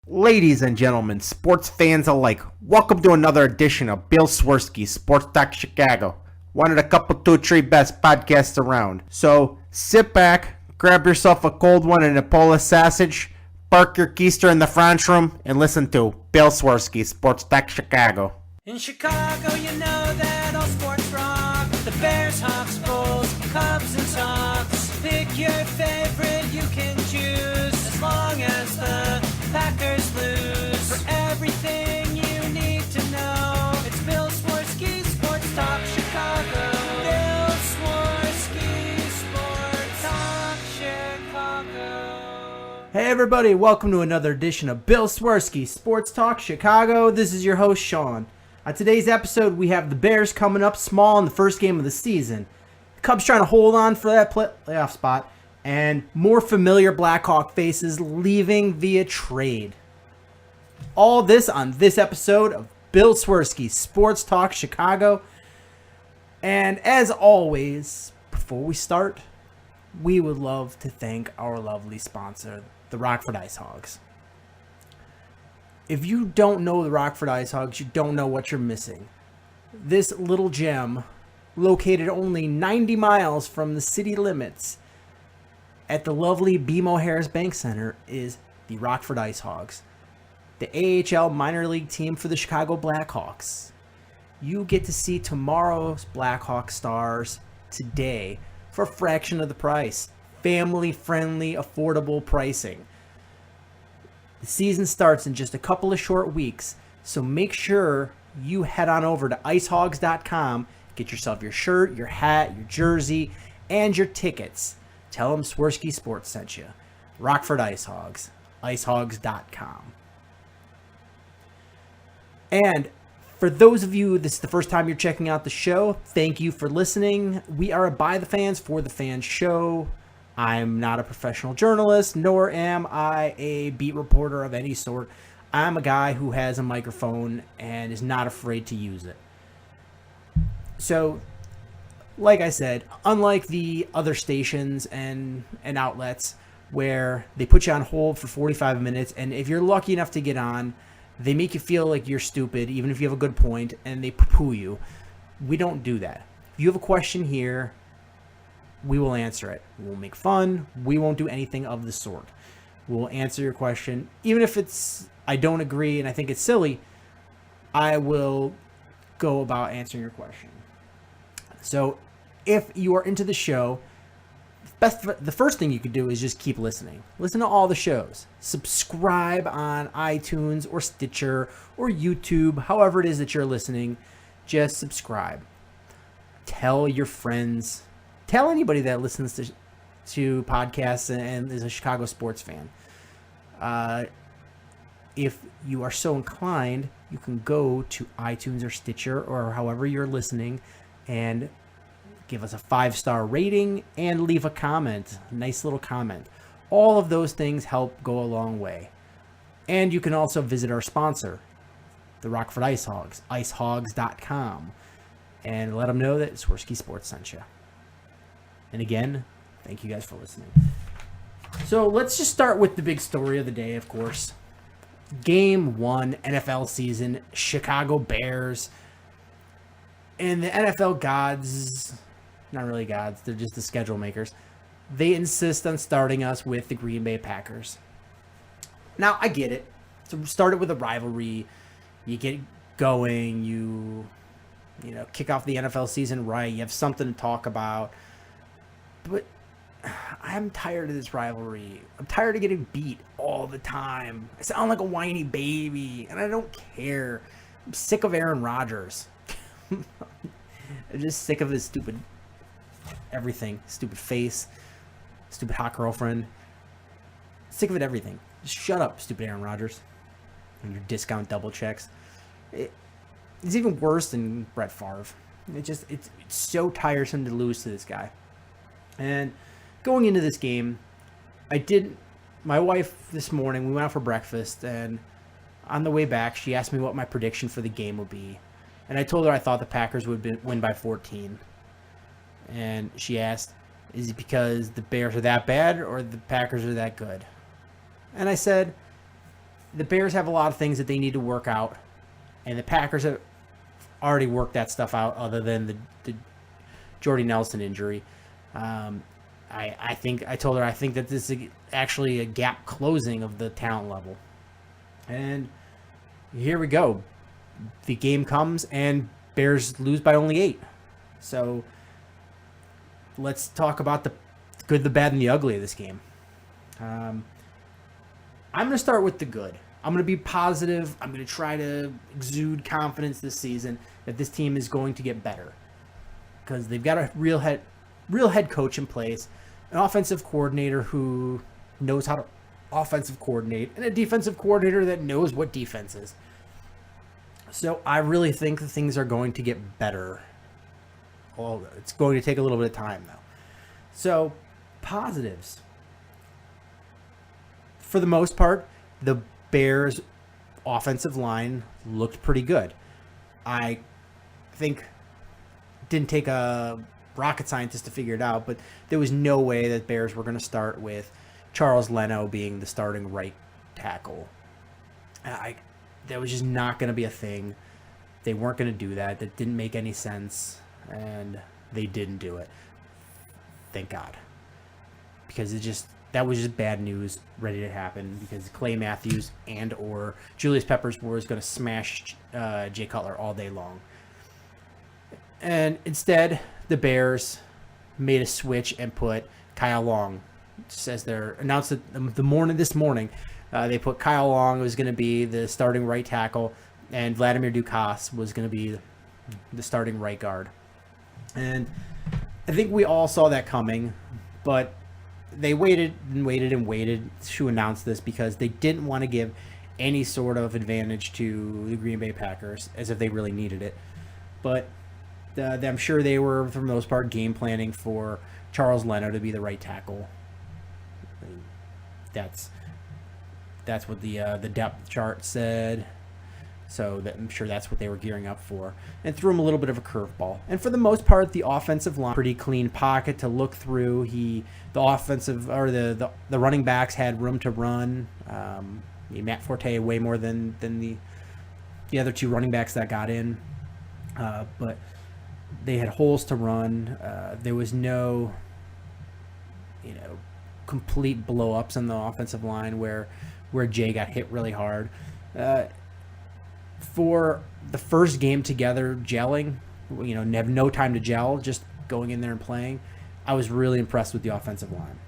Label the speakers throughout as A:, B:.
A: Ladies and gentlemen, sports fans alike, welcome to another edition of Bill Swerski, Sports Talk Chicago. One of the couple, two, three best podcasts around. So sit back, grab yourself a cold one and a Polish sausage, park your keister in the French room, and listen to Bill Swerski, Sports Talk Chicago.
B: In Chicago, you know that all sports rock. The Bears, Hawks, Bulls, Cubs, and Sox. Pick your favorite, you can choose. As long as the Packers lose. For everything you need to know, it's Bill Swerski, Sports Talk Chicago. Bill Swerski, Sports Talk Chicago.
C: Hey everybody, welcome to another edition of Bill Swerski, Sports Talk Chicago. This is your host, Sean. On today's episode, we have the Bears coming up small in the first game of the season. The Cubs trying to hold on for that playoff spot, and more familiar Blackhawk faces leaving via trade. All this on this episode of Bill Swerski, Sports Talk Chicago. And as always, before we start, we would love to thank our lovely sponsor, the Rockford Ice Hogs. If you don't know the Rockford Ice Hogs, you don't know what you're missing. This little gem, located only 90 miles from the city limits at the lovely BMO Harris Bank Center, is the Rockford Ice Hogs, the AHL minor league team for the Chicago Blackhawks. You get to see tomorrow's Blackhawk stars today for a fraction of the price. Family-friendly, affordable pricing. The season starts in just a couple of short weeks, so make sure you head on over to icehogs.com, get yourself your shirt, your hat, your jersey, and your tickets. Tell them Swerski Sports sent you. Rockford Ice Hogs, icehogs.com. And for those of you, this is the first time you're checking out the show, thank you for listening. We are a by the fans, for the fans show. I'm not a professional journalist, nor am I a beat reporter of any sort. I'm a guy who has a microphone and is not afraid to use it. So, like I said, unlike the other stations and outlets where they put you on hold for 45 minutes, and if you're lucky enough to get on, they make you feel like you're stupid, even if you have a good point, and they poo-poo you. We don't do that. If you have a question here, we will answer it. We won't make fun. We won't do anything of the sort. We'll answer your question. Even if I don't agree and I think it's silly, I will go about answering your question. So if you are into the show, the first thing you could do is just keep listening. Listen to all the shows. Subscribe on iTunes or Stitcher or YouTube, however it is that you're listening. Just subscribe. Tell your friends. Tell anybody that listens to podcasts and is a Chicago sports fan. If you are so inclined, you can go to iTunes or Stitcher or however you're listening and give us a 5-star rating and leave a comment, a nice little comment. All of those things help go a long way. And you can also visit our sponsor, the Rockford Ice Hogs, icehogs.com, and let them know that Swerski Sports sent you. And again, thank you guys for listening. So let's just start with the big story of the day, of course. Game 1, NFL season, Chicago Bears. And the NFL gods, not really gods, they're just the schedule makers, they insist on starting us with the Green Bay Packers. Now, I get it. So start it with a rivalry. You get going. You kick off the NFL season right. You have something to talk about. But I'm tired of this rivalry. I'm tired of getting beat all the time. I sound like a whiny baby, and I don't care. I'm sick of Aaron Rodgers. I'm just sick of his stupid everything. Stupid face. Stupid hot girlfriend. Sick of it, everything. Just shut up, stupid Aaron Rodgers. And your discount double checks. It's even worse than Brett Favre. It's so tiresome to lose to this guy. And going into this game, my wife this morning, we went out for breakfast, and on the way back, she asked me what my prediction for the game would be. And I told her I thought the Packers would win by 14. And she asked, is it because the Bears are that bad or the Packers are that good? And I said, the Bears have a lot of things that they need to work out, and the Packers have already worked that stuff out other than the Jordy Nelson injury. I told her I think that this is actually a gap closing of the talent level. And here we go. The game comes and Bears lose by only 8. So let's talk about the good, the bad, and the ugly of this game. I'm going to start with the good. I'm going to be positive. I'm going to try to exude confidence this season that this team is going to get better because they've got a real head coach in place, an offensive coordinator who knows how to offensive coordinate, and a defensive coordinator that knows what defense is. So I really think that things are going to get better. Well, it's going to take a little bit of time, though. So, positives. For the most part, the Bears' offensive line looked pretty good. I think it didn't take a rocket scientist to figure it out, but there was no way that Bears were going to start with Charles Leno being the starting right tackle. That was just not going to be a thing. They weren't going to do that. That didn't make any sense, and they didn't do it. Thank God. Because that was just bad news ready to happen because Clay Matthews and or Julius Peppers was going to smash Jay Cutler all day long. And instead, the Bears made a switch and put Kyle Long. Says they're announced it this morning. They put Kyle Long was going to be the starting right tackle, and Vladimir Dukas was going to be the starting right guard. And I think we all saw that coming, but they waited and waited and waited to announce this because they didn't want to give any sort of advantage to the Green Bay Packers as if they really needed it. But I'm sure they were, for the most part, game planning for Charles Leno to be the right tackle. That's what the depth chart said. So I'm sure that's what they were gearing up for, and threw him a little bit of a curveball. And for the most part, the offensive line, pretty clean pocket to look through. The running backs had room to run. Matt Forte way more than the other two running backs that got in, but they had holes to run. There was no, complete blow-ups on the offensive line where Jay got hit really hard. For the first game together gelling, have no time to gel, just going in there and playing, I was really impressed with the offensive line.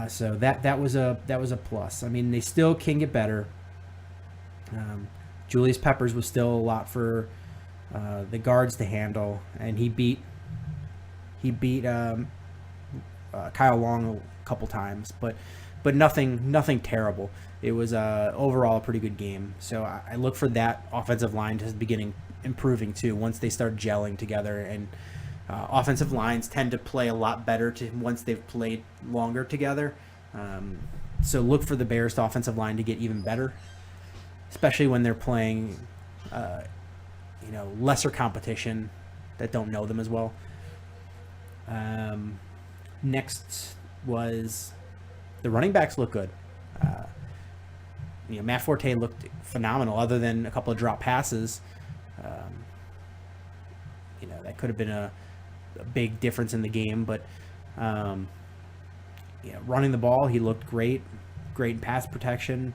C: So that was a plus. I mean, they still can get better. Julius Peppers was still a lot for the guards to handle, and he beat Kyle Long a couple times, but nothing terrible. It was overall a pretty good game. So I look for that offensive line to beginning improving too once they start gelling together. And offensive lines tend to play a lot better once they've played longer together. So look for the Bears' offensive line to get even better, especially when they're playing, lesser competition that don't know them as well. Next was the running backs look good. Matt Forte looked phenomenal other than a couple of drop passes. That could have been a big difference in the game, but running the ball, he looked great in pass protection.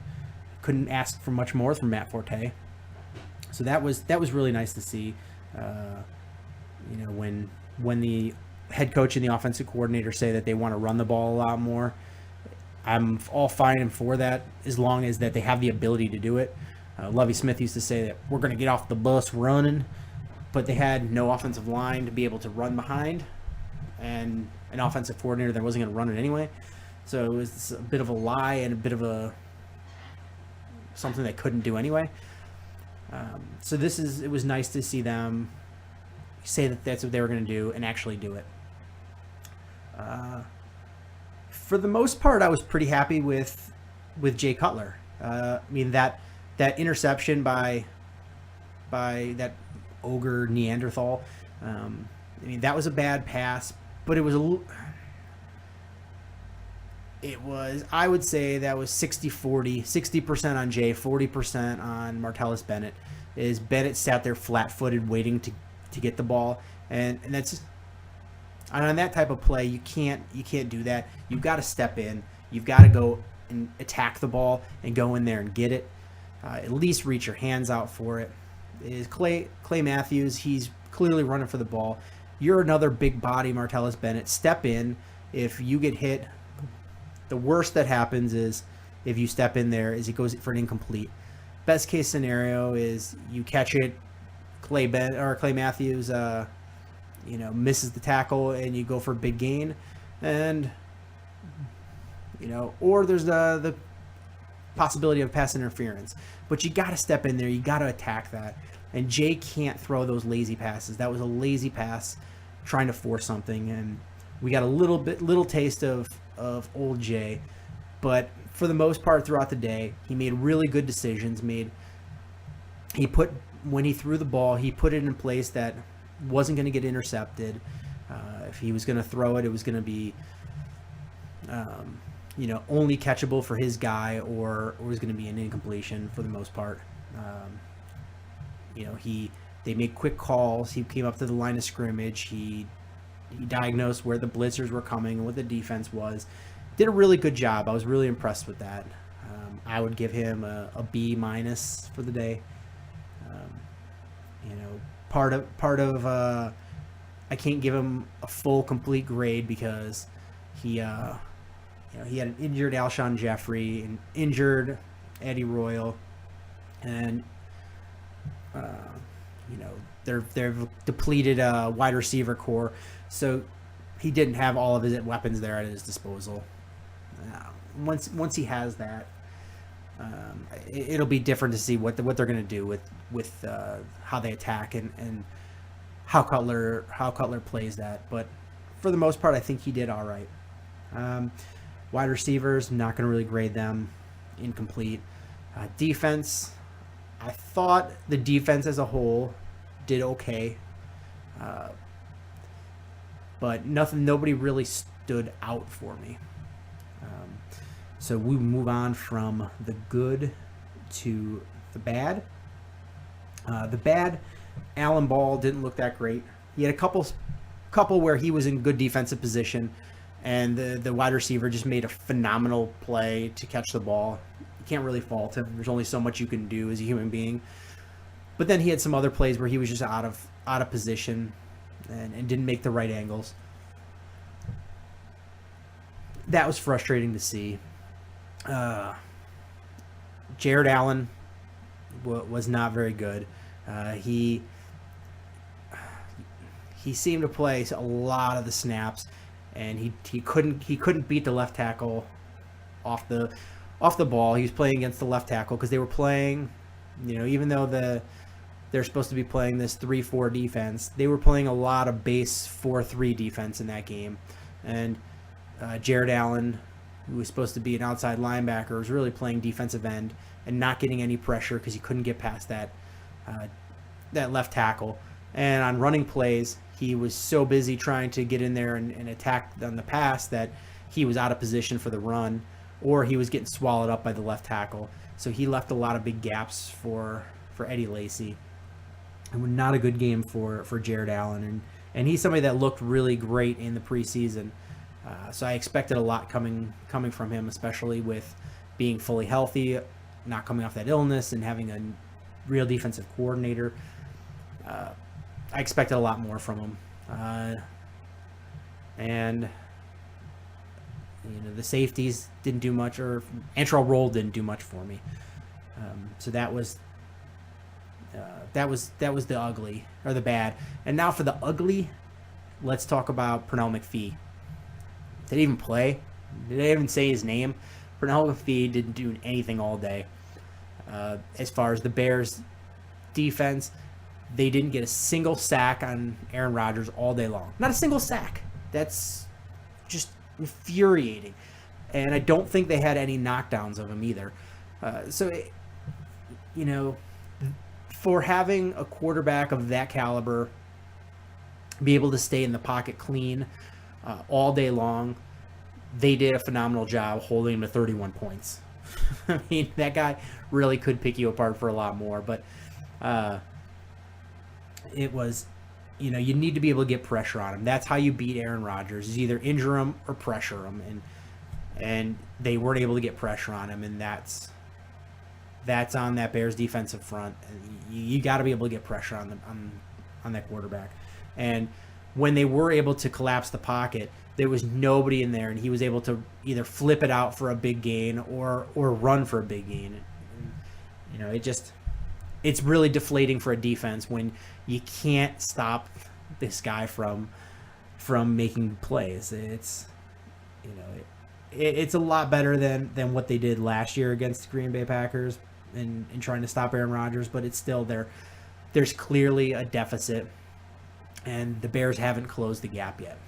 C: Couldn't ask for much more from Matt Forte. So that was really nice to see. When the head coach and the offensive coordinator say that they want to run the ball a lot more, I'm all fine and for that as long as that they have the ability to do it. Lovie Smith used to say that we're going to get off the bus running, but they had no offensive line to be able to run behind and an offensive coordinator that wasn't going to run it anyway. So it was a bit of a lie and a bit of something they couldn't do anyway. So it was nice to see them say that that's what they were going to do and actually do it. For the most part, I was pretty happy with Jay Cutler. That interception by that ogre Neanderthal. That was a bad pass, but it was I would say that was 60-40, 60% on Jay, 40% on Martellus Bennett. Is Bennett sat there flat-footed waiting to get the ball, and that's, and on that type of play you can't do that. You've got to step in. You've got to go and attack the ball and go in there and get it. At least reach your hands out for it. Is Clay Matthews? He's clearly running for the ball. You're another big body, Martellus Bennett. Step in. If you get hit, the worst that happens is if you step in there is it goes for an incomplete. Best case scenario is you catch it, Clay Matthews, misses the tackle and you go for a big gain, and or there's the possibility of pass interference. But you got to step in there. You got to attack that. And Jay can't throw those lazy passes. That was a lazy pass, trying to force something, and we got a little taste of old Jay. But for the most part throughout the day, he made really good decisions. When he threw the ball, he put it in a place that wasn't going to get intercepted. If he was going to throw it, it was going to be only catchable for his guy, or it was going to be an incompletion for the most part. They made quick calls. He came up to the line of scrimmage. He diagnosed where the blitzers were coming and what the defense was. Did a really good job. I was really impressed with that. I would give him a B- for the day. Part of I can't give him a full complete grade because he had an injured Alshon Jeffrey, an injured Eddie Royal, and they've depleted wide receiver core, so he didn't have all of his weapons there at his disposal. Once he has that, it'll be different to see what they're going to do with how they attack and how Cutler plays that. But for the most part, I think he did all right. Wide receivers, not going to really grade them. Incomplete. Defense, I thought the defense as a whole did okay, but nobody really stood out for me. So we move on from the good to the bad. The bad, Allen Ball didn't look that great. He had a couple where he was in good defensive position, and the wide receiver just made a phenomenal play to catch the ball. You can't really fault him. There's only so much you can do as a human being. But then he had some other plays where he was just out of position and didn't make the right angles. That was frustrating to see. Jared Allen was not very good. He seemed to play a lot of the snaps, and he couldn't beat the left tackle off the ball. He was playing against the left tackle because they were playing, even though they're supposed to be playing this 3-4 defense, they were playing a lot of base 4-3 defense in that game. And Jared Allen, who was supposed to be an outside linebacker, was really playing defensive end and not getting any pressure because he couldn't get past that left tackle. And on running plays, he was so busy trying to get in there and attack on the pass that he was out of position for the run, or he was getting swallowed up by the left tackle. So he left a lot of big gaps for Eddie Lacy. And not a good game for Jared Allen. And he's somebody that looked really great in the preseason. So I expected a lot coming from him, especially with being fully healthy, not coming off that illness, and having a real defensive coordinator. I expected a lot more from him. And the safeties didn't do much, or Antrell Roll didn't do much for me. So that was the ugly, or the bad. And now for the ugly, let's talk about Pernell McPhee. Did he even play? Did they even say his name? Pernell McPhee didn't do anything all day. As far as the Bears' defense, they didn't get a single sack on Aaron Rodgers all day long. Not a single sack. That's just infuriating. And I don't think they had any knockdowns of him either. For having a quarterback of that caliber be able to stay in the pocket clean all day long, they did a phenomenal job holding him to 31 points. I mean, that guy really could pick you apart for a lot more, but it was, you need to be able to get pressure on him. That's how you beat Aaron Rodgers, is either injure him or pressure him, and they weren't able to get pressure on him, and that's on that Bears defensive front. You got to be able to get pressure on them on that quarterback. And when they were able to collapse the pocket, there was nobody in there, and he was able to either flip it out for a big gain or run for a big gain. It's really deflating for a defense when you can't stop this guy from making plays. It's it's a lot better than what they did last year against the Green Bay Packers in trying to stop Aaron Rodgers, but it's still there. There's clearly a deficit, and the Bears haven't closed the gap yet.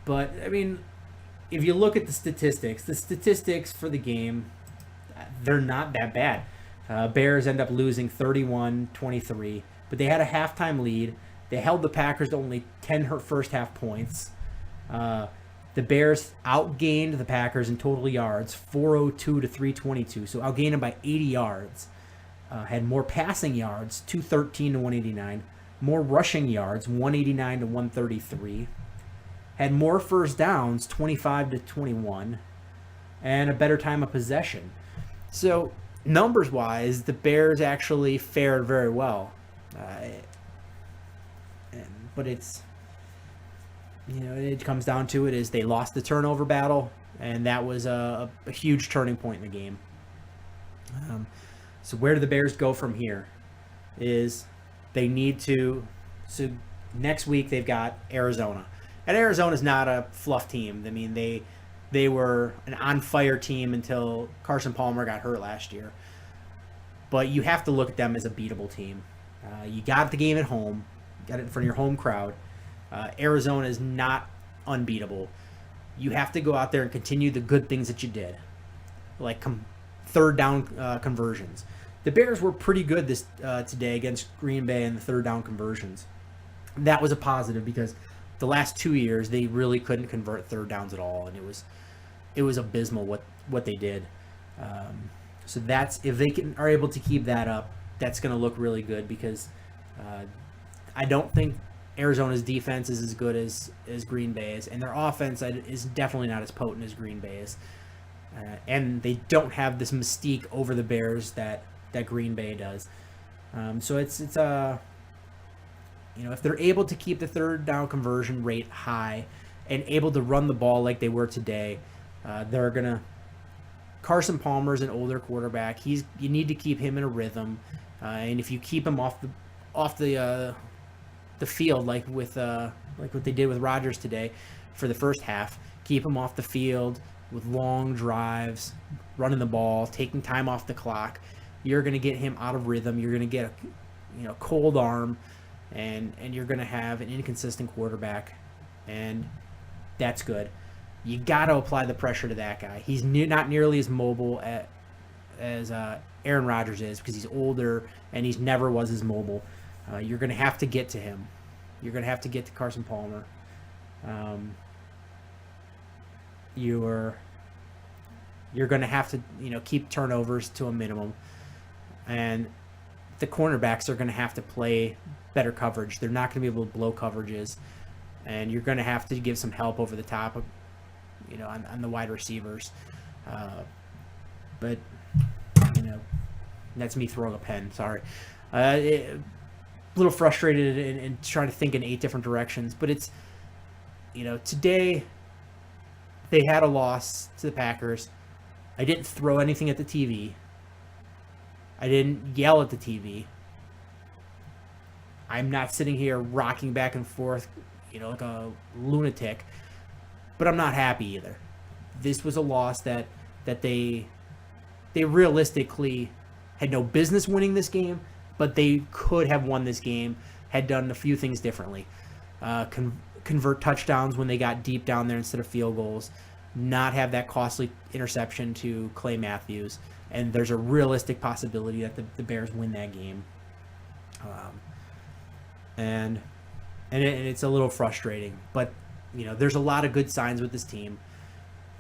C: But, I mean, if you look at the statistics for the game, they're not that bad. Bears end up losing 31-23, but they had a halftime lead. They held the Packers to only 10 first half points. The Bears outgained the Packers in total yards, 402 to 322, so outgained them by 80 yards. Had more passing yards, 213 to 189. More rushing yards, 189 to 133. Had more first downs, 25 to 21. And a better time of possession. So, numbers-wise, the Bears actually fared very well. But it's, it comes down to it is they lost the turnover battle, and that was a huge turning point in the game. So where do the Bears go from here? Is they need to, so next week they've got Arizona. And Arizona's not a fluff team. I mean, they were an on-fire team until Carson Palmer got hurt last year. But you have to look at them as a beatable team. You got the game at home. Got it in front of your home crowd. Arizona is not unbeatable. You have to go out there and continue the good things that you did, like third down conversions. The Bears were pretty good this today against Green Bay in the third down conversions. That was a positive because the last 2 years they really couldn't convert third downs at all, and it was abysmal what they did. So that's, if they are able to keep that up, that's going to look really good because I don't think Arizona's defense is as good as Green Bay's, and their offense is definitely not as potent as Green Bay's. And they don't have this mystique over the Bears that Green Bay does. So it's if they're able to keep the third down conversion rate high and able to run the ball like they were today, they're gonna. Carson Palmer's an older quarterback. You need to keep him in a rhythm, and if you keep him off the field like what they did with Rodgers today for the first half, keep him off the field with long drives, running the ball, taking time off the clock, you're going to get him out of rhythm. You're going to get a cold arm, and you're going to have an inconsistent quarterback, and that's good. You got to apply the pressure to that guy. He's not nearly as mobile as Aaron Rodgers is because he's older and he's never was as mobile. You're going to have to get to him. You're going to have to get to Carson Palmer. You're going to have to keep turnovers to a minimum, and the cornerbacks are going to have to play better coverage. They're not going to be able to blow coverages, and you're going to have to give some help over the top of, on the wide receivers. But that's me throwing a pen. Sorry. A little frustrated and trying to think in 8 different directions, but it's today they had a loss to the Packers. I didn't throw anything at the TV. I didn't yell at the TV. I'm not sitting here rocking back and forth, like a lunatic, but I'm not happy either. This was a loss that they realistically had no business winning this game, but they could have won this game, had done a few things differently. Convert touchdowns when they got deep down there instead of field goals, not have that costly interception to Clay Matthews, and there's a realistic possibility that the Bears win that game. And it's a little frustrating, but there's a lot of good signs with this team.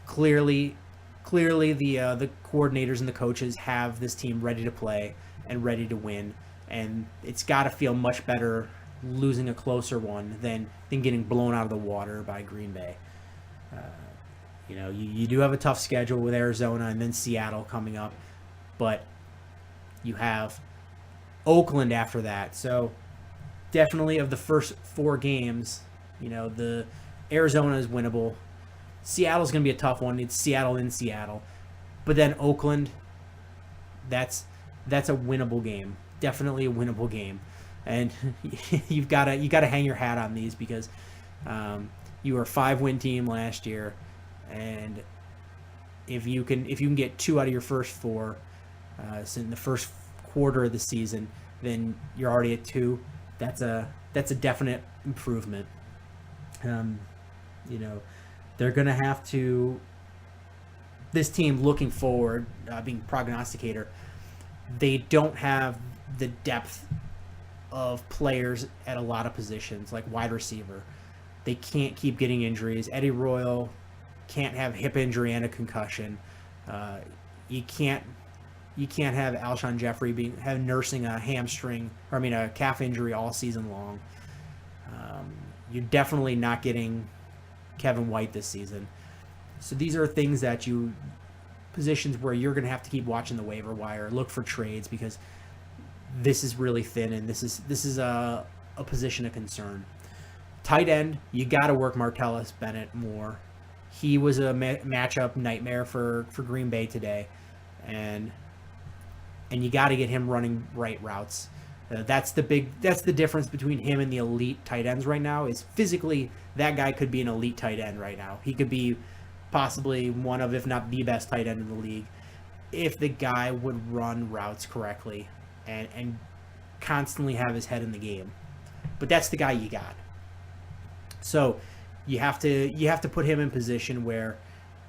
C: Clearly, the coordinators and the coaches have this team ready to play and ready to win, and it's got to feel much better losing a closer one than getting blown out of the water by Green Bay. You do have a tough schedule with Arizona and then Seattle coming up, but you have Oakland after that. So definitely of the first 4 games, the Arizona is winnable. Seattle's going to be a tough one. It's Seattle in Seattle. But then Oakland, that's a winnable game. Definitely a winnable game. And you got to hang your hat on these because you were a 5-win team last year, and if you can get 2 out of your first 4 in the first quarter of the season, then you're already at 2. That's a definite improvement. They're going to have to, this team looking forward, being prognosticator, they don't have the depth of players at a lot of positions, like wide receiver. They can't keep getting injuries. Eddie Royal can't have hip injury and a concussion. You can't have Alshon Jeffrey nursing a a calf injury all season long. You're definitely not getting Kevin White this season. So these are things that positions where you're going to have to keep watching the waiver wire, look for trades, because this is really thin, and this is a position of concern. Tight end, you got to work Martellus Bennett more. He was a matchup nightmare for Green Bay today, and you got to get him running right routes. That's the difference between him and the elite tight ends right now. Is physically that guy could be an elite tight end right now. He could be possibly one of, if not the best tight end in the league, if the guy would run routes correctly and constantly have his head in the game. But that's the guy you got. So you have to put him in position where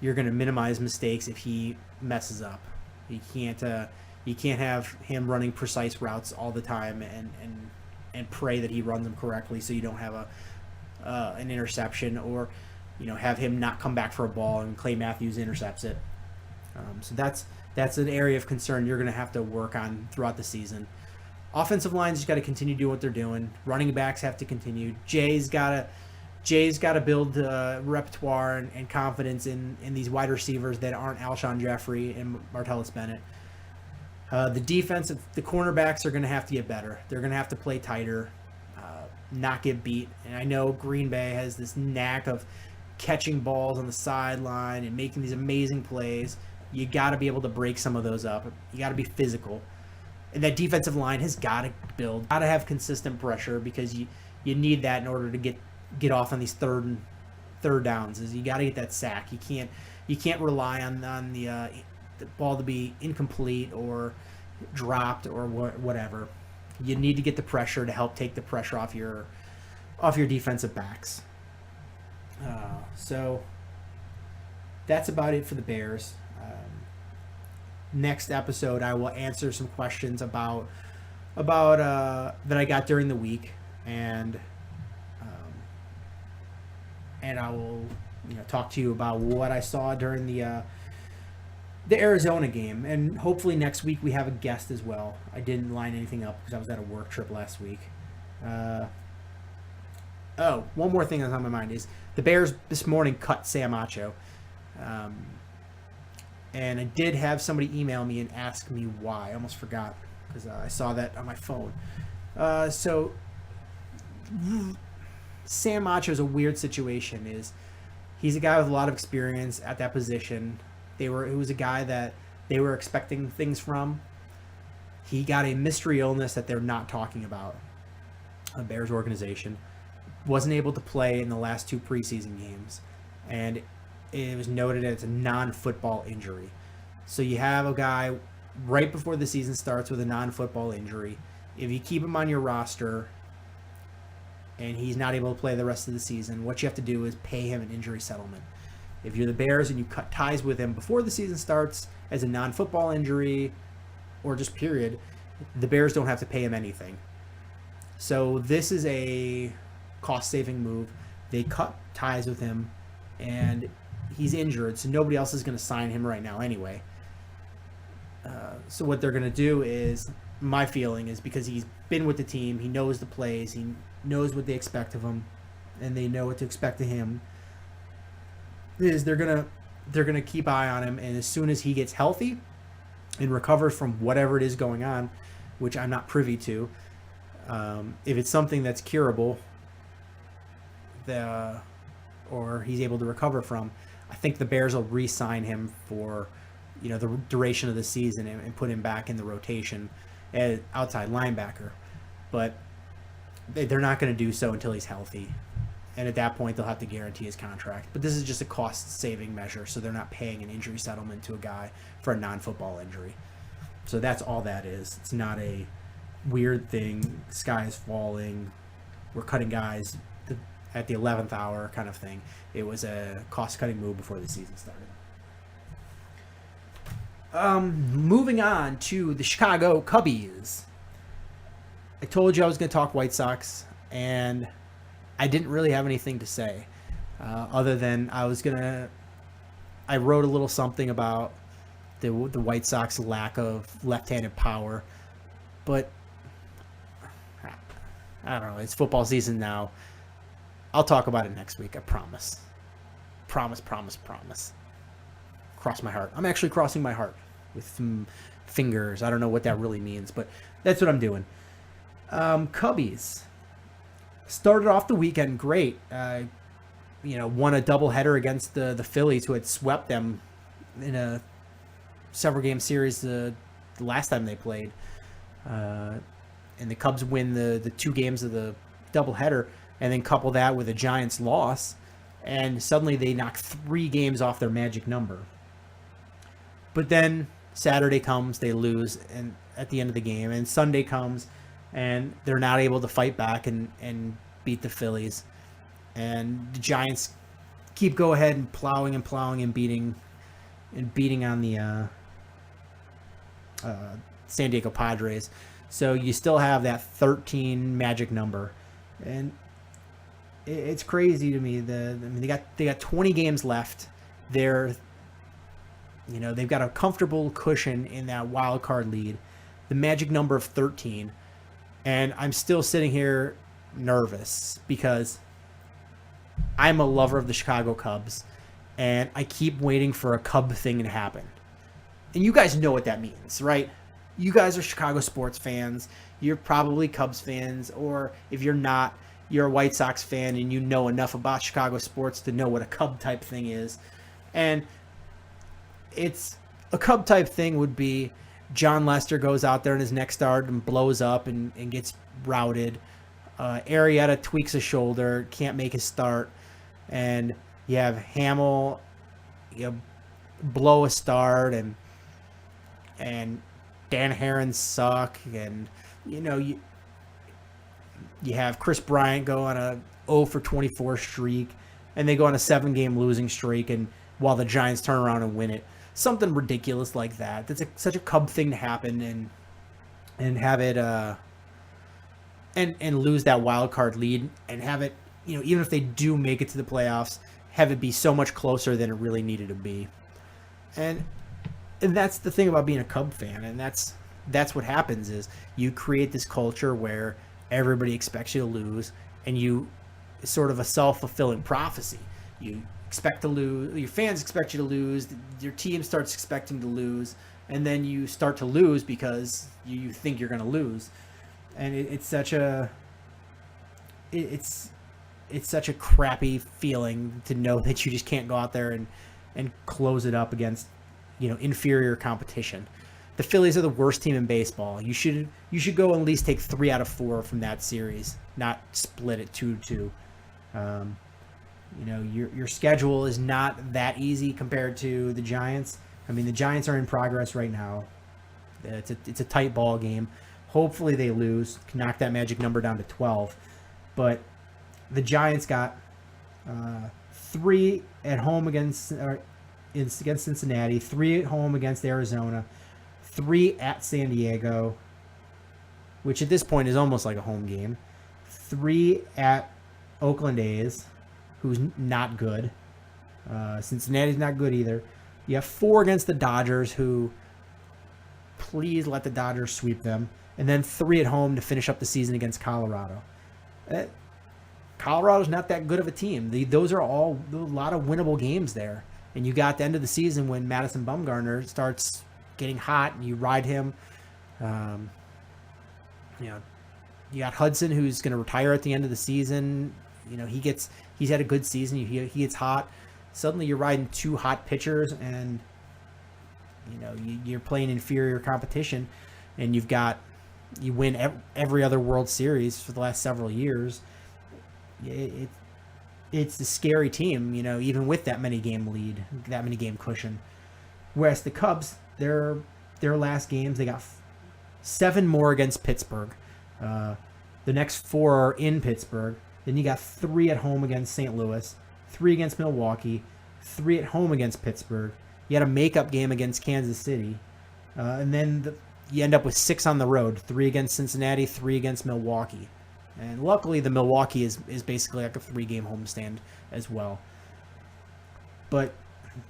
C: you're going to minimize mistakes if he messes up. You can't have him running precise routes all the time and pray that he runs them correctly so you don't have an interception, or have him not come back for a ball and Clay Matthews intercepts it. So that's an area of concern you're going to have to work on throughout the season. Offensive lines just got to continue doing what they're doing. Running backs have to continue. Jay's got to build repertoire and confidence in these wide receivers that aren't Alshon Jeffrey and Martellus Bennett. The defense, the cornerbacks are going to have to get better. They're going to have to play tighter, not get beat. And I know Green Bay has this knack of catching balls on the sideline and making these amazing plays. You got to be able to break some of those up. You got to be physical. And that defensive line has got to build. Got to have consistent pressure, because you need that in order to get off on these third downs. Is you got to get that sack. You can't rely on the ball to be incomplete or dropped or whatever. You need to get the pressure to help take the pressure off your defensive backs. So that's about it for the Bears. Next episode, I will answer some questions about that I got during the week, and I will talk to you about what I saw during the Arizona game, and hopefully next week we have a guest as well. I didn't line anything up because I was at a work trip last week. One more thing that's on my mind is the Bears this morning cut Sam Acho. And I did have somebody email me and ask me why. I almost forgot because I saw that on my phone. So Sam Acho is a weird situation. He's a guy with a lot of experience at that position. It was a guy that they were expecting things from. He got a mystery illness that they're not talking about. A Bears organization wasn't able to play in the last 2 preseason games, and it was noted that it's a non-football injury. So you have a guy right before the season starts with a non-football injury. If you keep him on your roster and he's not able to play the rest of the season, what you have to do is pay him an injury settlement. If you're the Bears and you cut ties with him before the season starts as a non-football injury or just period, the Bears don't have to pay him anything. So this is a cost-saving move. they cut ties with him, and he's injured, so nobody else is going to sign him right now anyway. So what they're going to do is, my feeling is, because he's been with the team, he knows the plays, he knows what they expect of him, and they know what to expect of him, is they're gonna keep eye on him, and as soon as he gets healthy and recovers from whatever it is going on, which I'm not privy to, if it's something that's curable, or he's able to recover from, I think the Bears will re-sign him for, the duration of the season and put him back in the rotation as outside linebacker. But they're not going to do so until he's healthy. And at that point, they'll have to guarantee his contract. But this is just a cost-saving measure, so they're not paying an injury settlement to a guy for a non-football injury. So that's all that is. It's not a weird thing, sky is falling, we're cutting guys at the 11th hour kind of thing. It was a cost-cutting move before the season started. Moving on to the Chicago Cubbies. I told you I was going to talk White Sox, and I didn't really have anything to say other than I wrote a little something about the White Sox lack of left-handed power, but I don't know. It's football season now. I'll talk about it next week. I promise. Promise. Cross my heart. I'm actually crossing my heart with some fingers. I don't know what that really means, but that's what I'm doing. Cubbies started off the weekend great. Won a doubleheader against the Phillies, who had swept them in a several-game series the last time they played. And the Cubs win the 2 games of the doubleheader, and then couple that with a Giants loss, and suddenly they knock 3 games off their magic number. But then Saturday comes, they lose and at the end of the game, and Sunday comes, and they're not able to fight back and beat the Phillies. And the Giants keep go ahead and plowing and beating on the San Diego Padres. So you still have that 13 magic number, and it's crazy to me. They got 20 games left. They've got a comfortable cushion in that wild card lead, the magic number of 13, and I'm still sitting here nervous because I'm a lover of the Chicago Cubs, and I keep waiting for a Cub thing to happen. And you guys know what that means, right? You guys are Chicago sports fans. You're probably Cubs fans, or if you're not, you're a White Sox fan and you know enough about Chicago sports to know what a Cub type thing is. And it's a Cub type thing would be John Lester goes out there in his next start and blows up and gets routed. Arrieta tweaks a shoulder, can't make his start, and you have Hamill blow a start, and Dan Herron's suck, and you have Chris Bryant go on a 0 for 24 streak, and they go on a 7-game losing streak, and while the Giants turn around and win it. Something ridiculous like that. That's such a Cub thing to happen, and have it and lose that wild card lead, and have it, even if they do make it to the playoffs, have it be so much closer than it really needed to be. And that's the thing about being a Cub fan, and that's what happens is you create this culture where everybody expects you to lose, and it's sort of a self-fulfilling prophecy. You expect to lose, your fans expect you to lose, your team starts expecting to lose, and then you start to lose because you think you're going to lose. And it's such a crappy feeling to know that you just can't go out there and close it up against inferior competition. The Phillies are the worst team in baseball. You should go and at least take 3 out of 4 from that series, not split it 2-2. Your schedule is not that easy compared to the Giants. I mean, the Giants are in progress right now. It's a tight ball game. Hopefully they lose, can knock that magic number down to 12. But the Giants got 3 at home against Cincinnati, 3 at home against Arizona, 3 at San Diego, which at this point is almost like a home game, 3 at Oakland A's, who's not good. Cincinnati's not good either. You have 4 against the Dodgers, who please let the Dodgers sweep them. And then 3 at home to finish up the season against Colorado. Colorado's not that good of a team. Those are all a lot of winnable games there. And you got the end of the season when Madison Bumgarner starts getting hot and you ride him. You got Hudson, who's going to retire at the end of the season. He's had a good season. He gets hot. Suddenly you're riding 2 hot pitchers, and you're playing inferior competition, and you win every other World Series for the last several years. It's a scary team, even with that many game lead, that many game cushion. Whereas the Cubs, their last games, they got 7 more against Pittsburgh. The next 4 are in Pittsburgh. Then you got 3 at home against St. Louis, 3 against Milwaukee, 3 at home against Pittsburgh. You had a makeup game against Kansas City. And then you end up with 6 on the road, 3 against Cincinnati, 3 against Milwaukee. And luckily the Milwaukee is basically like a 3-game homestand as well. But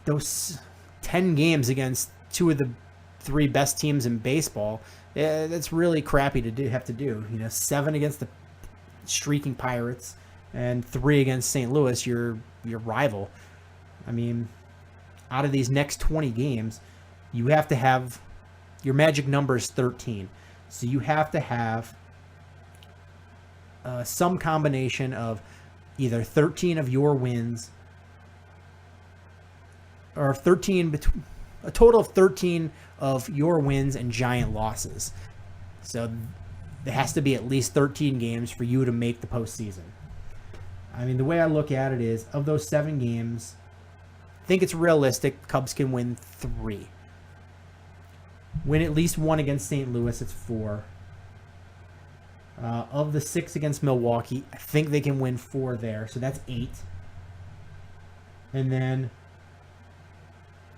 C: those 10 games against 2 of the 3 best teams in baseball, that's really crappy to have to do. 7 against the streaking Pirates and 3 against St. Louis, your rival. I mean, out of these next 20 games, you have to have your magic number is 13. So you have to have some combination of either 13 of your wins or a total of 13 of your wins and giant losses. So there has to be at least 13 games for you to make the postseason. I mean, the way I look at it is, of those 7 games, I think it's realistic Cubs can win 3. Win at least 1 against St. Louis, it's 4. Of the 6 against Milwaukee, I think they can win 4 there, so that's 8. And then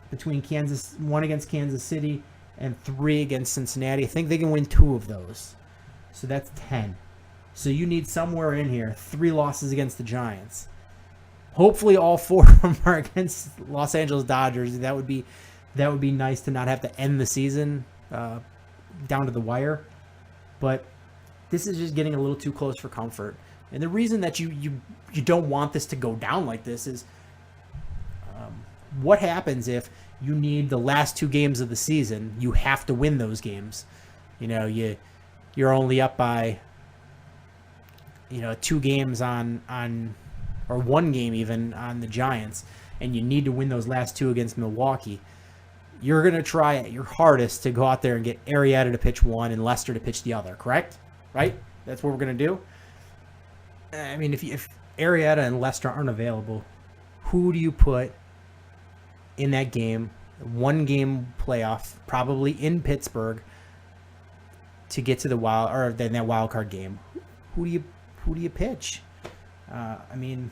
C: between 1 against Kansas City and 3 against Cincinnati, I think they can win 2 of those. So that's 10. So you need somewhere in here 3 losses against the Giants. Hopefully all 4 of them are against Los Angeles Dodgers. That would be nice to not have to end the season down to the wire. But this is just getting a little too close for comfort. And the reason that you don't want this to go down like this is what happens if you need the last 2 games of the season, you have to win those games. You're only up by 2 games on or 1 game even on the Giants, and you need to win those last 2 against Milwaukee. You're going to try your hardest to go out there and get Arrieta to pitch 1 and Lester to pitch the other, correct? Right? That's what we're going to do? I mean, if Arrieta and Lester aren't available, who do you put in that game, 1-game playoff, probably in Pittsburgh, to get to the that wild card game? Who do you pitch? I mean,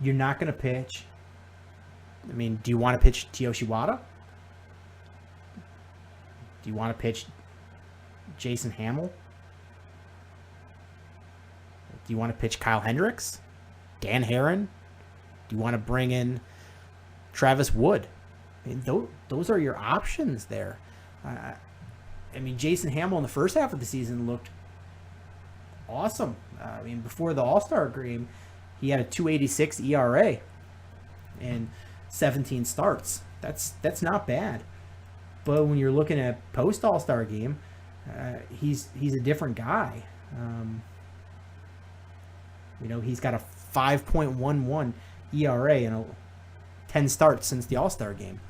C: you're not going to pitch. I mean, do you want to pitch Tyoshi Wada? Do you want to pitch Jason Hamill? Do you want to pitch Kyle Hendricks? Dan Herron? Do you want to bring in Travis Wood? I mean, those are your options there. I mean, Jason Hamill in the first half of the season looked awesome. I mean, before the All-Star game, he had a 2.86 ERA and 17 starts. That's not bad. But when you're looking at post All-Star game, he's a different guy. He's got a 5.11 ERA and 10 starts since the All-Star game.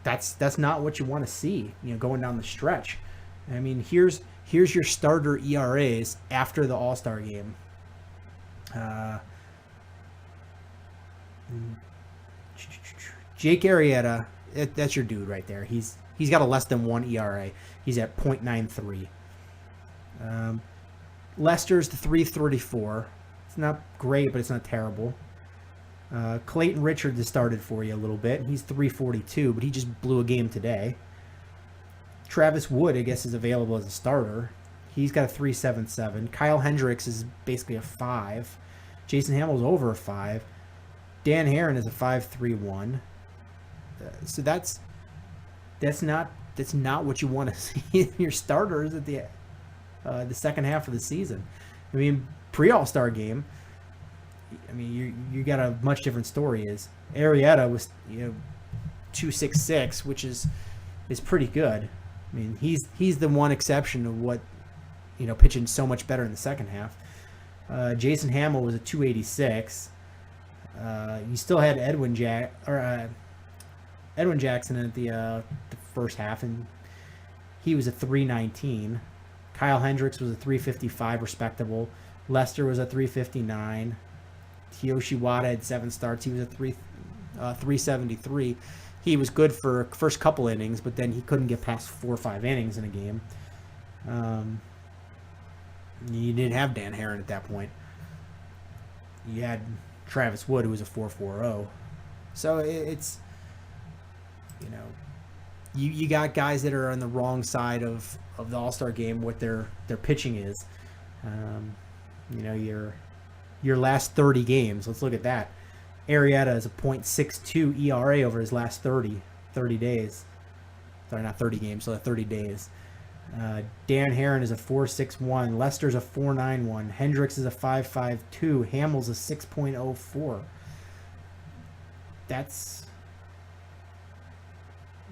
C: That's not what you want to see, going down the stretch. I mean, here's your starter ERAs after the All-Star game. Jake Arrieta, that's your dude right there. He's got a less than 1 ERA. He's at .93. Lester's the 3.34. It's not great, but it's not terrible. Clayton Richards has started for you a little bit. He's 3.42, but he just blew a game today. Travis Wood, I guess, is available as a starter. He's got a 3.77. Kyle Hendricks is basically a 5. Jason Hamill's over a 5. Dan Herron is a 5.31. So that's not what you want to see in your starters at the second half of the season. I mean, pre-All-Star game, I mean, you got a much different story. Is Arrieta was 2.66, which is pretty good. I mean, he's the one exception of what pitching so much better in the second half. Jason Hamill was a 2.86. You still had Edwin Jackson at the first half, and he was a 3.19. Kyle Hendricks was a 3.55, respectable. Lester was a 3.59. Kiyoshi Wada had 7 starts. He was a 3.73. He was good for first couple innings, but then he couldn't get past 4 or 5 innings in a game. You didn't have Dan Herron at that point. You had Travis Wood, who was a 4.40. So it's, you got guys that are on the wrong side of the All-Star game, what their pitching is. Your last 30 games, let's look at that. Arrieta is a .62 ERA over his last 30 days. Sorry, not 30 games, so 30 days. Dan Herron is a 4.61. Lester's a 4.91. Hendricks is a 5.52. Hamill's a 6.04.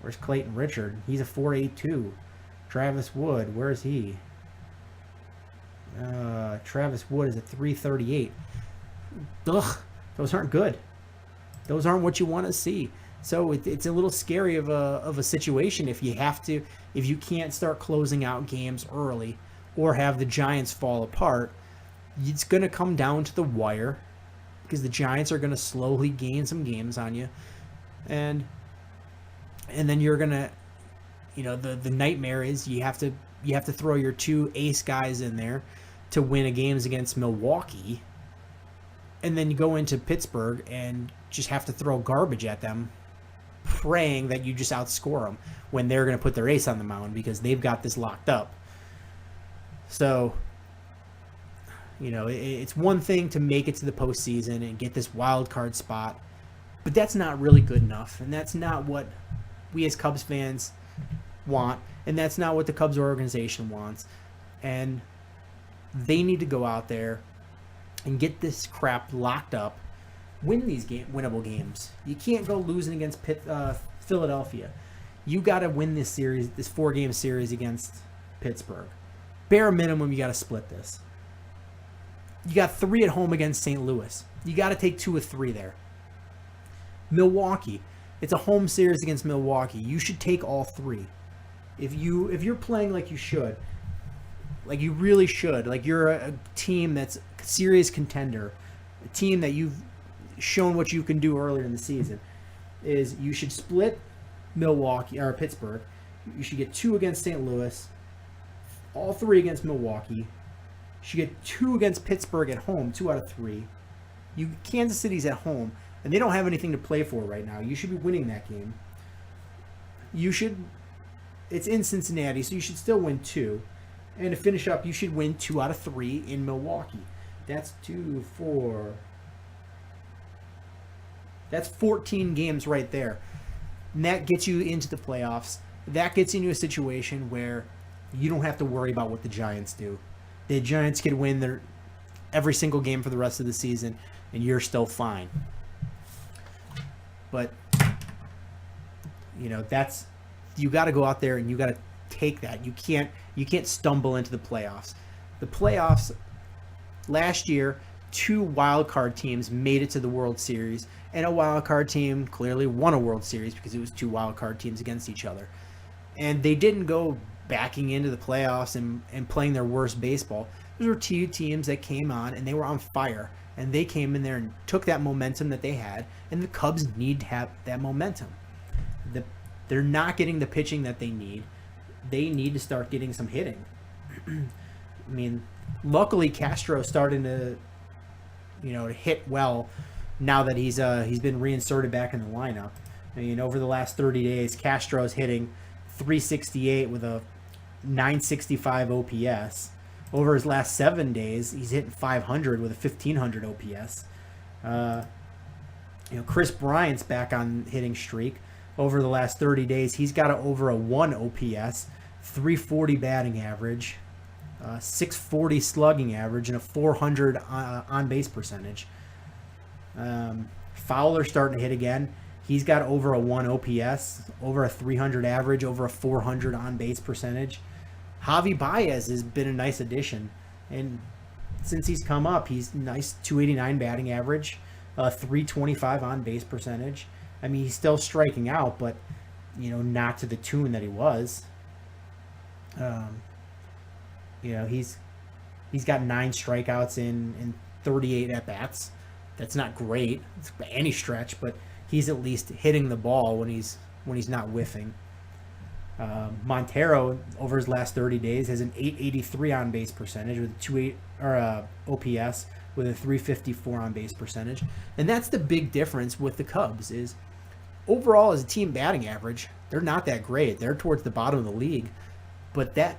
C: Where's Clayton Richard? He's a 4.82. Travis Wood, where is he? Travis Wood is a 3.38. Ugh, those aren't good. Those aren't what you want to see. So it's a little scary of a situation if you can't start closing out games early or have the Giants fall apart. It's going to come down to the wire because the Giants are going to slowly gain some games on you, and then you're going to, the nightmare is you have to throw your 2 ace guys in there to win a games against Milwaukee, and then you go into Pittsburgh and just have to throw garbage at them, praying that you just outscore them when they're going to put their ace on the mound because they've got this locked up. So, it's one thing to make it to the postseason and get this wild card spot, but that's not really good enough, and that's not what we as Cubs fans want, and that's not what the Cubs organization wants. And they need to go out there and get this crap locked up, win these winnable games. You can't go losing against Philadelphia. You got to win this series, this 4-game series against Pittsburgh. Bare minimum, you got to split this. You got 3 at home against St. Louis. You got to take 2 of 3 there. Milwaukee, it's a home series against Milwaukee. You should take all 3. If you're playing like you should, like you really should, like you're a team that's a serious contender, a team that you've shown what you can do earlier in the season, is you should split Milwaukee or Pittsburgh. You should get 2 against St. Louis, all 3 against Milwaukee. You should get 2 against Pittsburgh at home, 2 out of 3. Kansas City's at home, and they don't have anything to play for right now. You should be winning that game. It's in Cincinnati, so you should still win 2. And to finish up, you should win 2 out of 3 in Milwaukee. That's 2, 4. That's 14 games right there. And that gets you into the playoffs. That gets you into a situation where you don't have to worry about what the Giants do. The Giants could win every single game for the rest of the season, and you're still fine. But, you got to go out there and you got to take that. You can't stumble into the playoffs. The playoffs last year, 2 wild card teams made it to the World Series, and a wild card team clearly won a World Series because it was 2 wild card teams against each other. And they didn't go backing into the playoffs and playing their worst baseball. Those were 2 teams that came on and they were on fire, and they came in there and took that momentum that they had, and the Cubs need to have that momentum. They're not getting the pitching that they need. They need to start getting some hitting. I mean, luckily Castro's starting to hit well now that he's been reinserted back in the lineup. I mean, over the last 30 days, Castro's hitting .368 with a .965 OPS. Over his last 7 days, he's hitting 500 with a 1500 OPS. Chris Bryant's back on hitting streak. Over the last 30 days, he's got over a 1 OPS, 340 batting average, 640 slugging average, and a 400 on-base percentage. Fowler's starting to hit again. He's got over a 1 OPS, over a 300 average, over a 400 on-base percentage. Javi Baez has been a nice addition. And since he's come up, he's nice 289 batting average, 325 on-base percentage. I mean, he's still striking out, but, not to the tune that he was. He's got 9 strikeouts in 38 at-bats. That's not great. It's by any stretch, but he's at least hitting the ball when he's not whiffing. Montero over his last 30 days has an 883 on base percentage with a 28 OPS with a 354 on base percentage, and that's the big difference with the Cubs is overall as a team batting average they're not that great. They're towards the bottom of the league, but that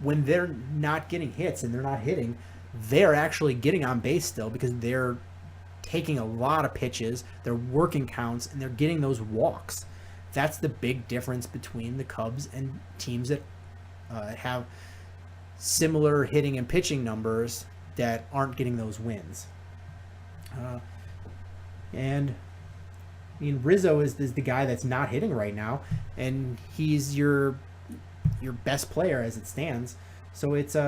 C: when they're not getting hits and they're not hitting, they're actually getting on base still because they're taking a lot of pitches, they're working counts, and they're getting those walks. That's the big difference between the Cubs and teams that have similar hitting and pitching numbers that aren't getting those wins. Rizzo is the guy that's not hitting right now, and he's your best player as it stands. So it's he's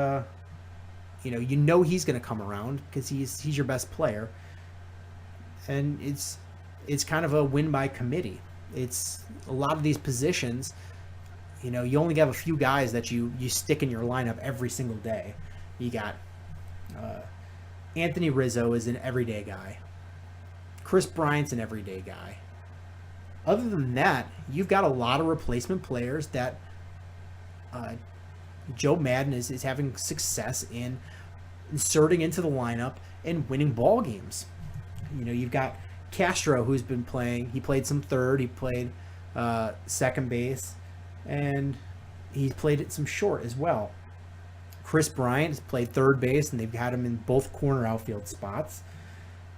C: going to come around because he's your best player. And it's kind of a win by committee. It's a lot of these positions, you only have a few guys that you stick in your lineup every single day. You got Anthony Rizzo is an everyday guy. Chris Bryant's an everyday guy. Other than that, you've got a lot of replacement players that Joe Madden is having success in inserting into the lineup and winning ball games. You've got Castro, who's been playing. He played some third. He played second base. And he's played some short as well. Chris Bryant has played third base, and they've had him in both corner outfield spots.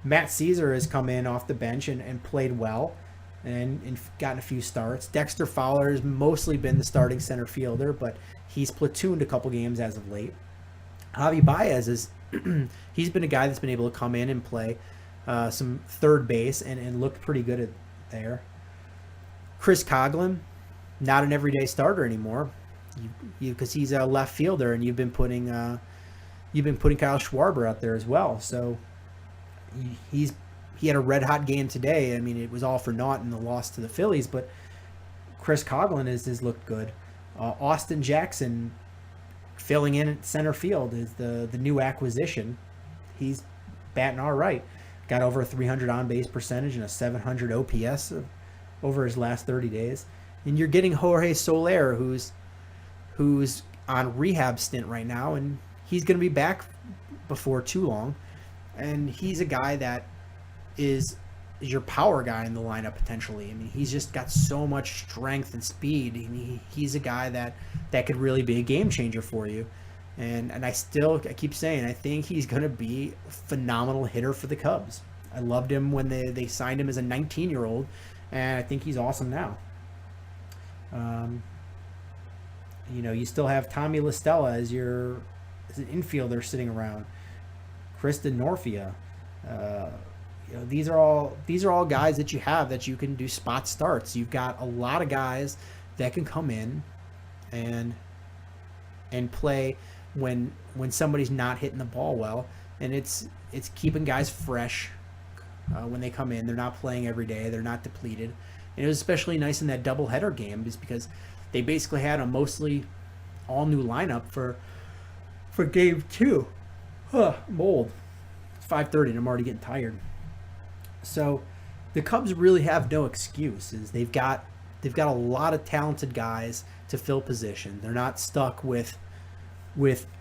C: Matt Caesar has come in off the bench and played well and gotten a few starts. Dexter Fowler has mostly been the starting center fielder, but he's platooned a couple games as of late. Javi Baez he's been a guy that's been able to come in and play some third base and looked pretty good at there. Chris Coughlin, not an everyday starter anymore, because he's a left fielder, and you've been putting Kyle Schwarber out there as well. So he had a red hot game today. I mean, it was all for naught in the loss to the Phillies, but Chris Coughlin has looked good. Austin Jackson filling in at center field is the new acquisition. He's batting all right. Got over a 300 on-base percentage and a 700 OPS over his last 30 days. And you're getting Jorge Soler, who's on rehab stint right now, and he's going to be back before too long. And he's a guy that is your power guy in the lineup potentially. I mean, he's just got so much strength and speed. And he's a guy that could really be a game changer for you. And I keep saying, I think he's going to be a phenomenal hitter for the Cubs. I loved him when they signed him as a 19-year-old, and I think he's awesome now. You still have Tommy La Stella as an infielder sitting around. Kristen Norfia. These are all guys that you have that you can do spot starts. You've got a lot of guys that can come in and play when somebody's not hitting the ball well, and it's keeping guys fresh when they come in. They're not playing every day. They're not depleted. And it was especially nice in that doubleheader game just because they basically had a mostly all-new lineup for game 2. I'm old. It's 5:30 and I'm already getting tired. So the Cubs really have no excuses. They've got a lot of talented guys to fill position. They're not stuck with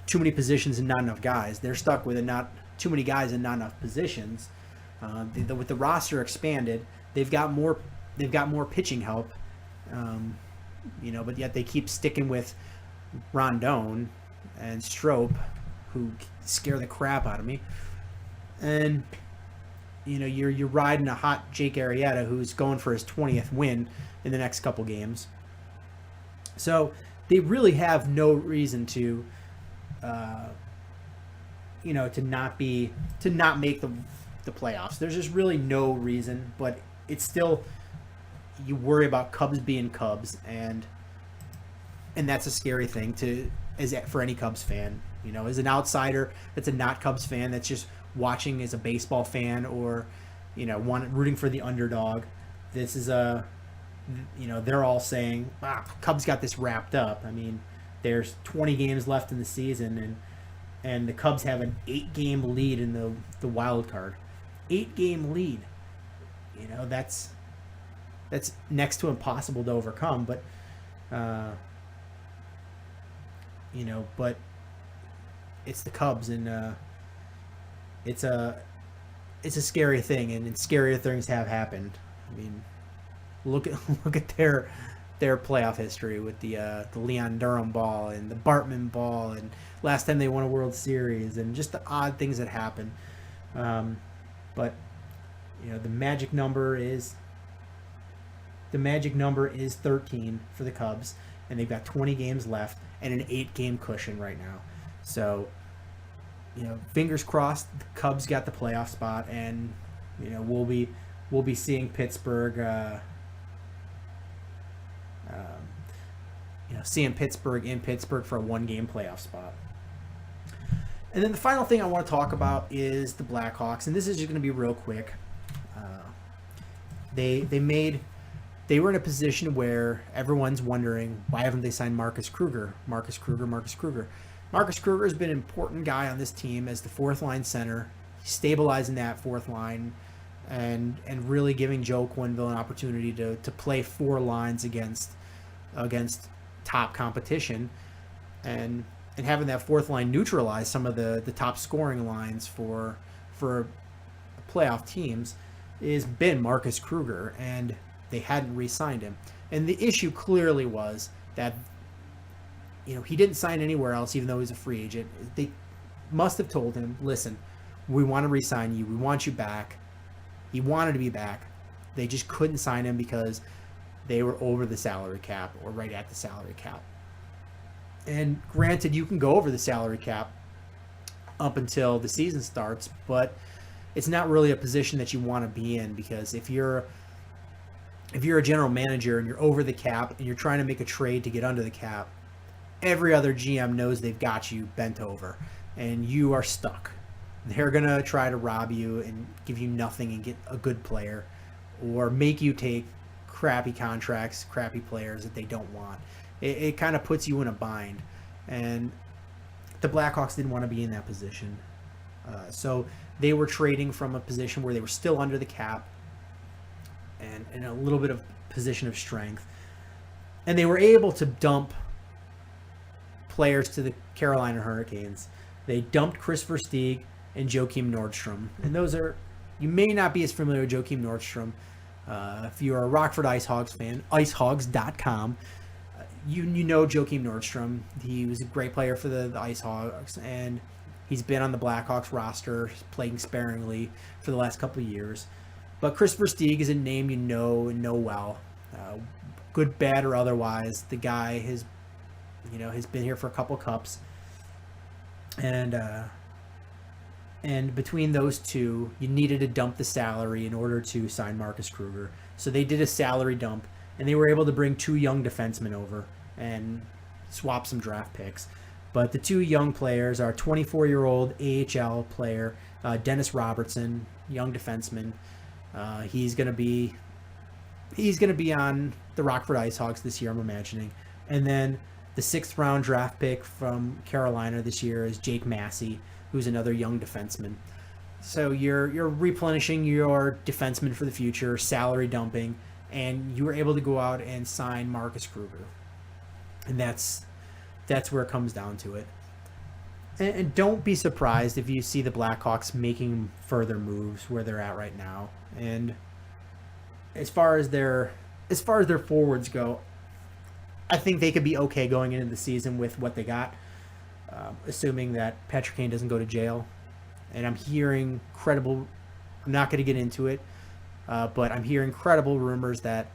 C: too many positions and not enough guys. They're stuck with not too many guys and not enough positions. With the roster expanded, they've got more pitching help, but yet they keep sticking with Rondon, and Strop, who scare the crap out of me. And you're riding a hot Jake Arrieta, who's going for his 20th win in the next couple games. So they really have no reason to, to not make the playoffs. There's just really no reason, but it's still, you worry about Cubs being Cubs, and that's a scary thing for any Cubs fan. As an outsider that's a not Cubs fan, that's just watching as a baseball fan, or rooting for the underdog. This is they're all saying, Cubs got this wrapped up. I mean, there's 20 games left in the season, and the Cubs have an 8-game lead in the wild card. 8-game lead. That's next to impossible to overcome, but but it's the Cubs, and it's a scary thing, and scarier things have happened. I mean, look at their playoff history with the Leon Durham ball and the Bartman ball, and last time they won a World Series, and just the odd things that happen. But the magic number is 13 for the Cubs, and they've got 20 games left and an 8-game cushion right now. So, fingers crossed, the Cubs got the playoff spot, and we'll be seeing Pittsburgh. Seeing Pittsburgh in Pittsburgh for a 1-game playoff spot. And then the final thing I want to talk about is the Blackhawks, and this is just going to be real quick. They were in a position where everyone's wondering, why haven't they signed Marcus Kruger? Marcus Kruger has been an important guy on this team as the fourth line center, stabilizing that fourth line, and really giving Joe Quenneville an opportunity to play 4 lines against top competition, and having that fourth line neutralize some of the top scoring lines for playoff teams has been Marcus Kruger, and they hadn't re-signed him. And the issue clearly was that he didn't sign anywhere else, even though he was a free agent. They must have told him, listen, we want to re-sign you, we want you back. He wanted to be back. They just couldn't sign him because they were over the salary cap, or right at the salary cap. And granted, you can go over the salary cap up until the season starts, but it's not really a position that you want to be in, because if you're a general manager and you're over the cap and you're trying to make a trade to get under the cap, every other GM knows they've got you bent over and you are stuck. They're going to try to rob you and give you nothing and get a good player, or make you take crappy contracts, crappy players that they don't want. It kind of puts you in a bind, and the Blackhawks didn't want to be in that position. So they were trading from a position where they were still under the cap and in a little bit of position of strength, and they were able to dump players to the Carolina Hurricanes. They dumped Chris Versteeg and Joakim Nordstrom, and those are, you may not be as familiar with Joakim Nordstrom. If you're a Rockford Ice Hogs fan, icehogs.com, you know Joakim Nordstrom. He was a great player for the Ice Hogs, and he's been on the Blackhawks roster, playing sparingly for the last couple of years. But Chris Versteeg is a name you know and know well. Good, bad, or otherwise, the guy has been here for a couple cups. And between those two, you needed to dump the salary in order to sign Marcus Kruger. So they did a salary dump, and they were able to bring 2 young defensemen over and swap some draft picks. But the 2 young players are 24-year-old AHL player Dennis Robertson, young defenseman. He's gonna be on the Rockford Ice Hogs this year, I'm imagining. And then the 6th round draft pick from Carolina this year is Jake Massey, who's another young defenseman. So you're replenishing your defenseman for the future, salary dumping, and you were able to go out and sign Marcus Kruger. And that's where it comes down to it. And don't be surprised if you see the Blackhawks making further moves where they're at right now. And as far as their forwards go, I think they could be okay going into the season with what they got. assuming that Patrick Kane doesn't go to jail. And I'm hearing credible, I'm not going to get into it, but I'm hearing credible rumors that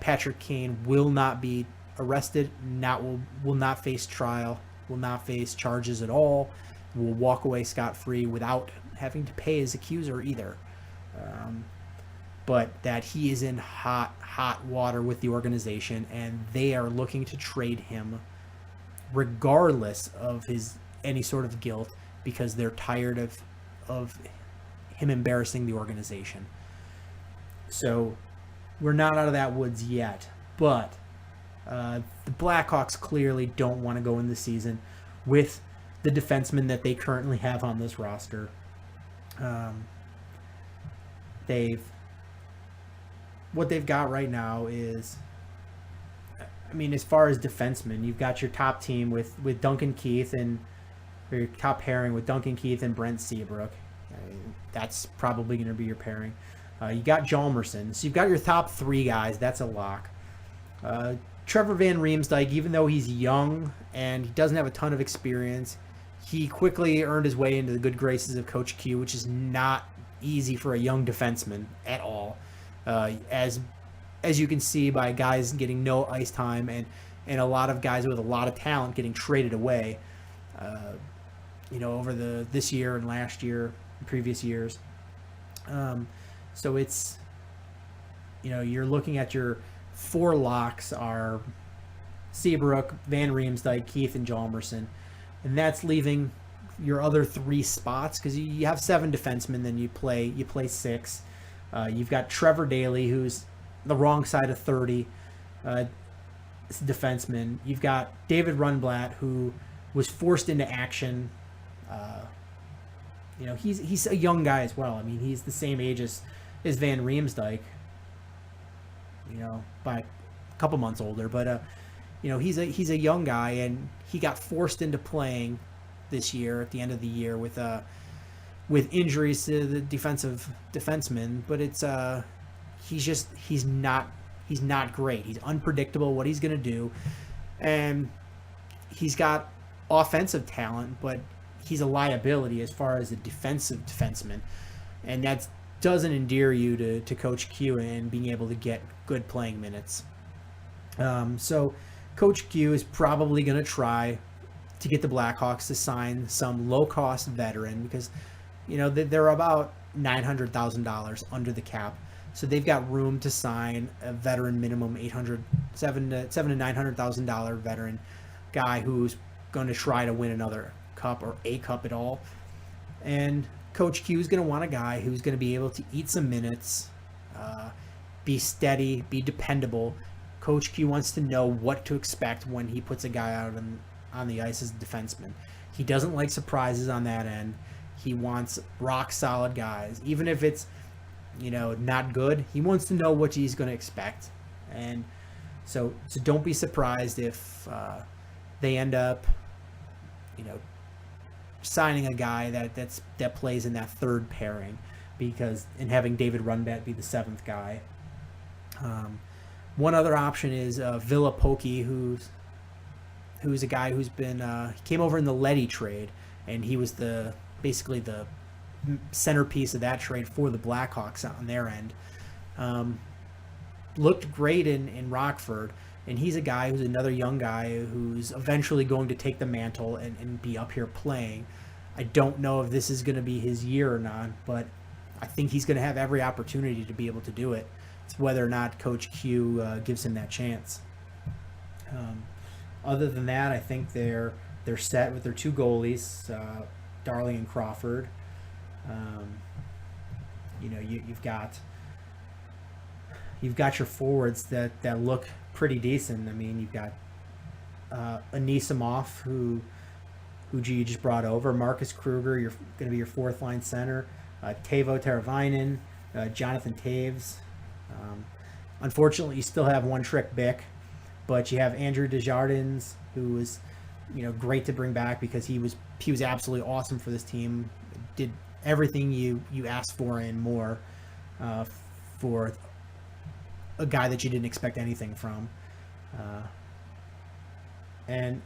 C: Patrick Kane will not be arrested, will not face trial, will not face charges at all, will walk away scot-free without having to pay his accuser either. But that he is in hot water with the organization, and they are looking to trade him regardless of any sort of guilt, because they're tired of him embarrassing the organization. So we're not out of that woods yet, but the Blackhawks clearly don't want to go in the season with the defensemen that they currently have on this roster. What they've got right now is, I mean, as far as defensemen, you've got your top team with Duncan Keith or your top pairing with Duncan Keith and Brent Seabrook. I mean, that's probably going to be your pairing. You got Hjalmarsson. So you've got your top three guys. That's a lock. Trevor Van Riemsdyk, even though he's young and he doesn't have a ton of experience, he quickly earned his way into the good graces of Coach Q, which is not easy for a young defenseman at all. As you can see by guys getting no ice time and a lot of guys with a lot of talent getting traded away, over this year and last year, previous years. So it's, you're looking at your four locks are Seabrook, Van Riemsdyk, Keith, and Hjalmarsson, and that's leaving your other three spots because you have seven defensemen, then you play six. You've got Trevor Daley, who's the wrong side of 30 defenseman. You've got David Rundblatt, who was forced into action. He's a young guy as well. I mean, he's the same age as Van Riemsdyk, by a couple months older. But he's a young guy, and he got forced into playing this year at the end of the year with injuries to the defenseman. But it's he's not great. He's unpredictable what he's gonna do, and he's got offensive talent, but he's a liability as far as a defensive defenseman, and that doesn't endear you to Coach Q and being able to get good playing minutes. So Coach Q is probably going to try to get the Blackhawks to sign some low-cost veteran because, they're about $900,000 under the cap. So they've got room to sign a veteran minimum $700,000 to $900,000 veteran guy who's going to try to win another cup or a cup at all. And Coach Q is going to want a guy who's going to be able to eat some minutes, be steady, be dependable. Coach Q wants to know what to expect when he puts a guy out on the ice as a defenseman. He doesn't like surprises on that end. He wants rock solid guys. Even if it's, not good, he wants to know what he's going to expect. And so don't be surprised if they end up, signing a guy that plays in that third pairing, and having David Rundblatt be the seventh guy. One other option is Villa Pokey, who's a guy who's been he came over in the Leddy trade, and he was basically the centerpiece of that trade for the Blackhawks on their end. Looked great in Rockford, and he's a guy who's another young guy who's eventually going to take the mantle and be up here playing. I don't know if this is going to be his year or not, but I think he's going to have every opportunity to be able to do it. It's whether or not Coach Q gives him that chance. Other than that, I think they're set with their two goalies, Darling and Crawford. You've got your forwards that look pretty decent. I mean, you've got Anisimov, who you just brought over. Marcus Kruger, you're going to be your fourth line center. Teuvo Teravainen, Jonathan Taves. Unfortunately, you still have one Trick Bick, but you have Andrew Desjardins, who was, great to bring back because he was absolutely awesome for this team. Did everything you asked for and more for a guy that you didn't expect anything from. And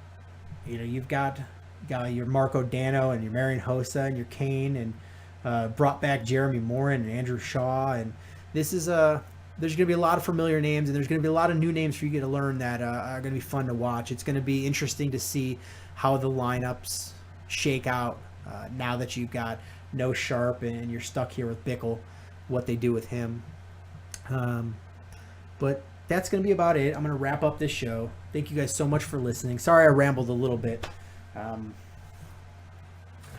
C: you've got your Marco Dano and your Marion Hossa and your Kane, and brought back Jeremy Morin and Andrew Shaw, and this is there's going to be a lot of familiar names, and there's going to be a lot of new names for you to learn that are going to be fun to watch. It's going to be interesting to see how the lineups shake out now that you've got no Sharp and you're stuck here with Bickle, what they do with him. But that's going to be about it. I'm going to wrap up this show. Thank you guys so much for listening. Sorry I rambled a little bit. I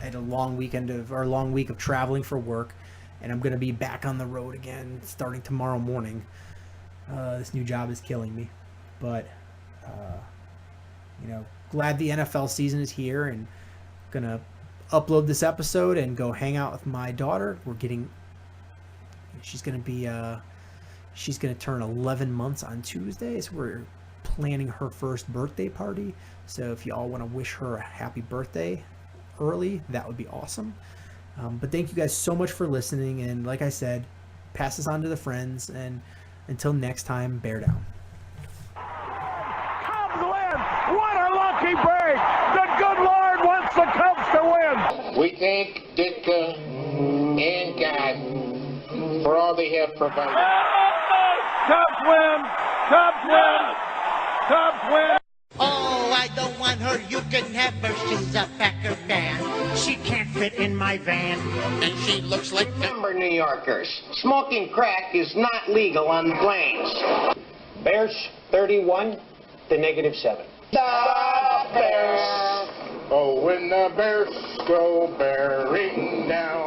C: had a long week of traveling for work, and I'm going to be back on the road again starting tomorrow morning. This new job is killing me, but glad the NFL season is here, and gonna upload this episode and go hang out with my daughter. She's gonna turn 11 months on Tuesday, so we're planning her first birthday party. So if you all want to wish her a happy birthday early, that would be awesome. But thank you guys so much for listening, and like I said, pass this on to the friends, and until next time, bear down.
D: Cubs win! What a lucky break! The good Lord wants the Cubs to win!
E: We thank Ditka and God for all they have provided.
D: Cubs win! Cubs win! Cubs win!
F: Oh, I don't want her. You can have her. She's a Packer fan. She can't fit in my van.
E: And she looks like number New Yorkers. Smoking crack is not legal on the plains. Bears 31 to -7. The Bears. Oh, when the Bears go bearing down.